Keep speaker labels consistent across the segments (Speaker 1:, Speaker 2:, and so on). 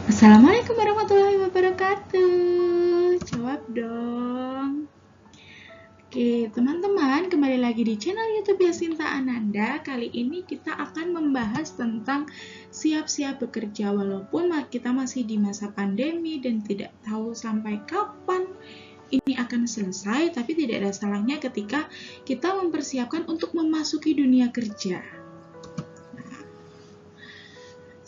Speaker 1: Assalamualaikum warahmatullahi wabarakatuh. Jawab dong. Oke, teman-teman, kembali lagi di channel YouTube Yasinta Ananda. Kali ini kita akan membahas tentang siap-siap bekerja walaupun kita masih di masa pandemi dan tidak tahu sampai kapan ini akan selesai, tapi tidak ada salahnya ketika kita mempersiapkan untuk memasuki dunia kerja.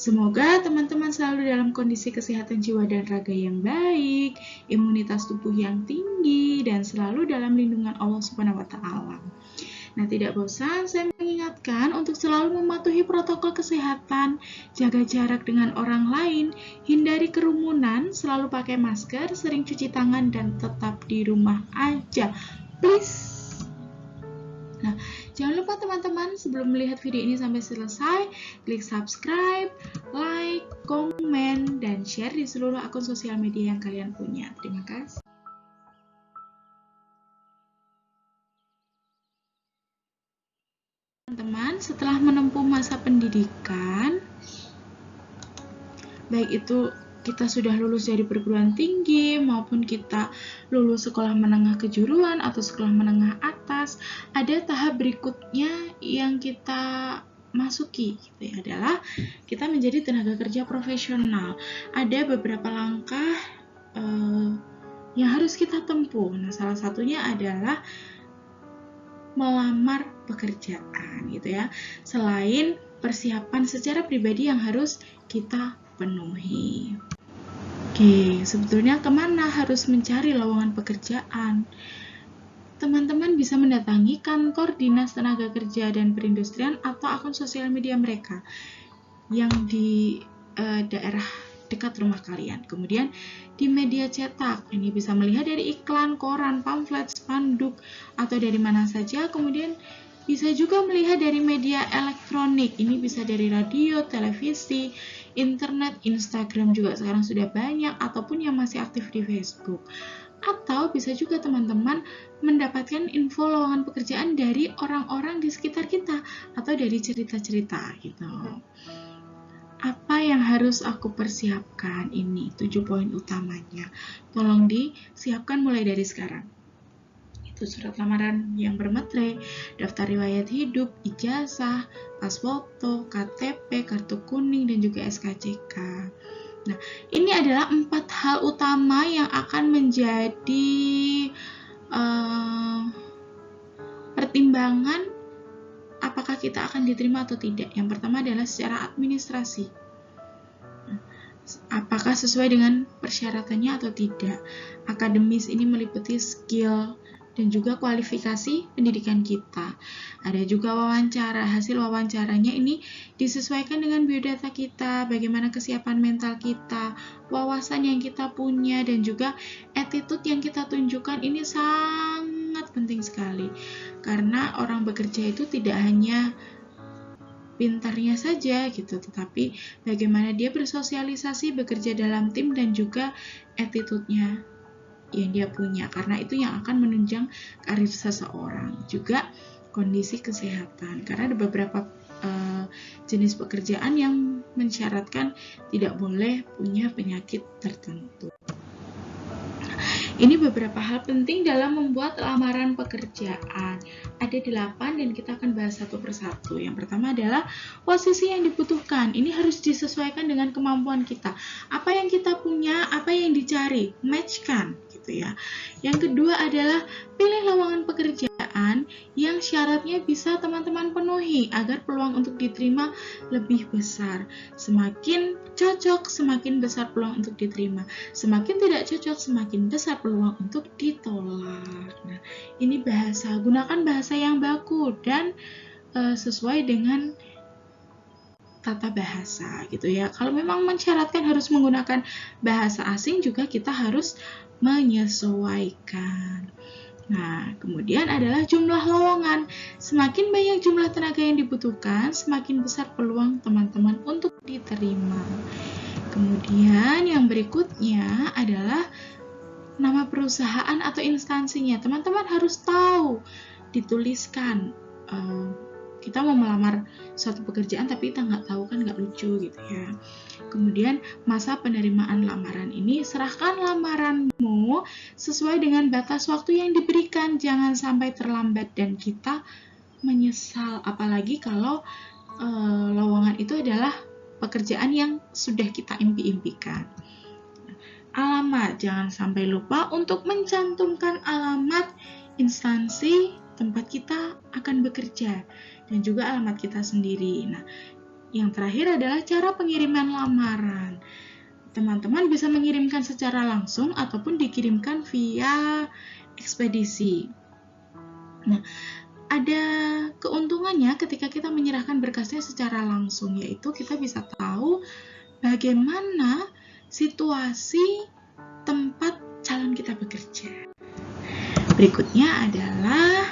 Speaker 1: Semoga teman-teman selalu dalam kondisi kesehatan jiwa dan raga yang baik, imunitas tubuh yang tinggi, dan selalu dalam lindungan Allah Subhanahu wa Ta'ala. Nah, tidak bosan saya mengingatkan untuk selalu mematuhi protokol kesehatan, jaga jarak dengan orang lain, hindari kerumunan, selalu pakai masker, sering cuci tangan, dan tetap di rumah aja. Please. Nah, jangan lupa teman-teman sebelum melihat video ini sampai selesai, klik subscribe, like, komen, dan share di seluruh akun sosial media yang kalian punya. Terima kasih. Teman-teman, setelah menempuh masa pendidikan, baik itu kita sudah lulus dari perguruan tinggi maupun kita lulus sekolah menengah kejuruan atau sekolah menengah atas, ada tahap berikutnya yang kita masuki gitu ya, adalah kita menjadi tenaga kerja profesional. Ada beberapa langkah yang harus kita tempuh. Nah, salah satunya adalah melamar pekerjaan gitu ya. Selain persiapan secara pribadi yang harus kita penuhi. Oke, sebetulnya kemana harus mencari lowongan pekerjaan? Teman-teman bisa mendatangi kantor Dinas Tenaga Kerja dan Perindustrian atau akun sosial media mereka yang di daerah dekat rumah kalian. Kemudian di media cetak, ini bisa melihat dari iklan, koran, pamflet, spanduk, atau dari mana saja. Kemudian bisa juga melihat dari media elektronik, ini bisa dari radio, televisi, internet, Instagram juga sekarang sudah banyak, ataupun yang masih aktif di Facebook. Atau bisa juga teman-teman mendapatkan info lowongan pekerjaan dari orang-orang di sekitar kita atau dari cerita-cerita gitu. Apa yang harus aku persiapkan? Ini 7 poin utamanya. Tolong disiapkan mulai dari sekarang. Itu surat lamaran yang bermetre, daftar riwayat hidup, ijazah, pas foto, KTP, kartu kuning, dan juga SKCK. Nah, ini adalah 4 hal utama yang akan menjadi pertimbangan apakah kita akan diterima atau tidak. Yang pertama adalah secara administrasi. Apakah sesuai dengan persyaratannya atau tidak. Akademis ini meliputi skill dan juga kualifikasi pendidikan kita. Ada juga wawancara. Hasil wawancaranya ini disesuaikan dengan biodata kita, bagaimana kesiapan mental kita, wawasan yang kita punya, dan juga attitude yang kita tunjukkan. Ini sangat penting sekali. Karena orang bekerja itu tidak hanya pintarnya saja gitu, tetapi bagaimana dia bersosialisasi, bekerja dalam tim, dan juga attitude-nya yang dia punya, karena itu yang akan menunjang karir seseorang. Juga kondisi kesehatan, karena ada beberapa jenis pekerjaan yang mensyaratkan tidak boleh punya penyakit tertentu. Ini beberapa hal penting dalam membuat lamaran pekerjaan. Ada 8 dan kita akan bahas satu persatu. Yang pertama adalah posisi yang dibutuhkan. Ini harus disesuaikan dengan kemampuan kita. Apa yang kita punya, apa yang dicari, matchkan gitu ya. Yang kedua adalah pilih lowongan pekerjaan yang syaratnya bisa teman-teman penuhi agar peluang untuk diterima lebih besar. Semakin cocok, semakin besar peluang untuk diterima. Semakin tidak cocok, semakin besar peluang untuk ditolak. Nah, ini bahasa, gunakan bahasa yang baku dan sesuai dengan tata bahasa gitu ya. Kalau memang mensyaratkan harus menggunakan bahasa asing, juga kita harus menyesuaikan. Nah, kemudian adalah jumlah lowongan. Semakin banyak jumlah tenaga yang dibutuhkan, semakin besar peluang teman-teman untuk diterima. Kemudian yang berikutnya adalah nama perusahaan atau instansinya. Teman-teman harus tahu, dituliskan kita mau melamar suatu pekerjaan tapi kita nggak tahu, kan nggak lucu gitu ya. Kemudian masa penerimaan lamaran ini, serahkan lamaranmu sesuai dengan batas waktu yang diberikan, jangan sampai terlambat dan kita menyesal, apalagi kalau lowongan itu adalah pekerjaan yang sudah kita impi-impikan. Alamat, jangan sampai lupa untuk mencantumkan alamat instansi tempat kita akan bekerja dan juga alamat kita sendiri. Nah, yang terakhir adalah cara pengiriman lamaran. Teman-teman bisa mengirimkan secara langsung ataupun dikirimkan via ekspedisi. Nah, ada keuntungannya ketika kita menyerahkan berkasnya secara langsung, yaitu kita bisa tahu bagaimana situasi tempat calon kita bekerja. Berikutnya adalah,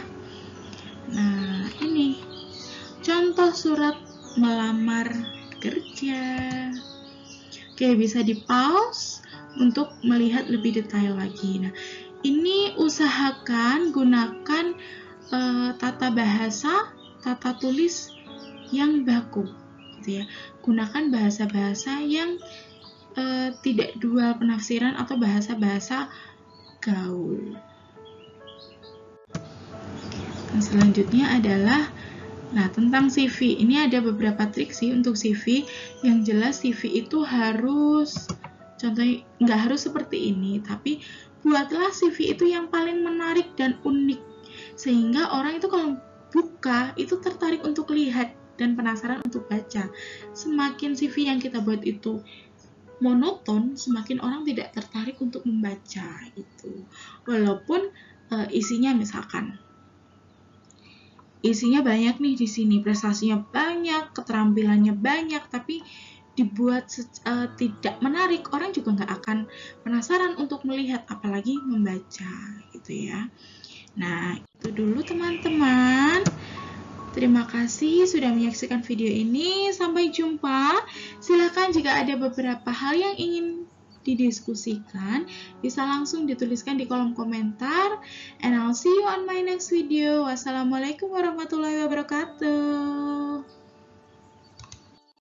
Speaker 1: ini contoh surat melamar kerja. Oke, bisa di pause untuk melihat lebih detail lagi. Nah, ini usahakan gunakan tata bahasa, tata tulis yang baku, gitu ya. Gunakan bahasa-bahasa yang tidak dual penafsiran atau bahasa-bahasa gaul. Dan selanjutnya adalah tentang CV. Ini ada beberapa trik sih untuk CV. Yang jelas CV itu harus, contohnya nggak harus seperti ini, tapi buatlah CV itu yang paling menarik dan unik, sehingga orang itu kalau buka itu tertarik untuk lihat dan penasaran untuk baca. Semakin CV yang kita buat itu monoton, semakin orang tidak tertarik untuk membaca itu. Walaupun isinya misalkan isinya banyak nih di sini, prestasinya banyak, keterampilannya banyak, tapi dibuat tidak menarik, orang juga nggak akan penasaran untuk melihat, apalagi membaca gitu ya. Nah, itu dulu teman-teman. Terima kasih sudah menyaksikan video ini. Sampai jumpa. Silakan jika ada beberapa hal yang ingin didiskusikan, bisa langsung dituliskan di kolom komentar. And I'll see you on my next video. Wassalamualaikum warahmatullahi wabarakatuh.